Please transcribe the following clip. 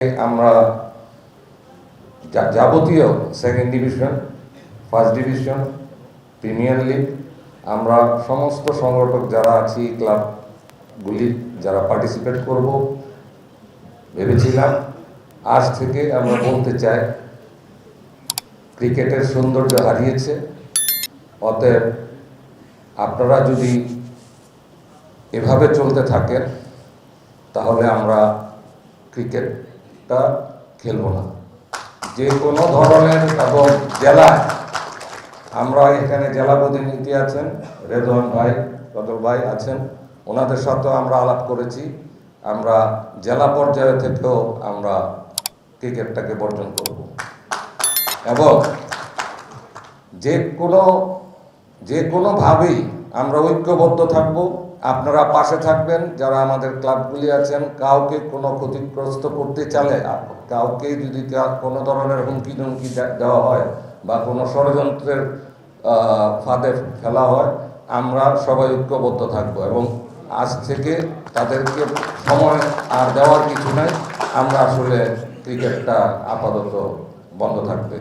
আমরা যাবতীয় second division, first division, premier league, আমরা সমস্ত সংগঠক যারা আছি ক্লাবগুলি যারা পার্টিসিপেট করব ভেবেছিলাম। আজ থেকে আমরা বলতে চাই ক্রিকেটের সৌন্দর্য হারিয়েছে। অতএব আপনারা যদি এভাবে চলতে থাকেন তাহলে আমরা ক্রিকেটটা খেলব না। যে কোনো ধরনের এবং জেলায় আমরা এখানে জেলা প্রতিনিধি আছেন, রেদওয়ান ভাই, কদর ভাই আছেন, ওনাদের সাথেও আমরা আলাপ করেছি। আমরা জেলা পর্যায়ে থেকেও আমরা ক্রিকেটটাকে বর্জন করব এবং যে কোনোভাবেই আমরা ঐক্যবদ্ধ থাকব। আপনারা পাশে থাকবেন, যারা আমাদের ক্লাবগুলি আছেন। কাউকে কোনো ক্ষতিগ্রস্ত করতে চাইলে, কাউকে যদি কোনো ধরনের হুমকি ধমকি দেওয়া হয় বা কোনো ষড়যন্ত্রের ফাঁদে ফেলা হয়, আমরা সবাই ঐক্যবদ্ধ থাকব এবং আজ থেকে তাদেরকে সময় আর দেওয়ার কিছু নাই। আমরা আসলে ক্রিকেটটা আপাতত বন্ধ থাকবে।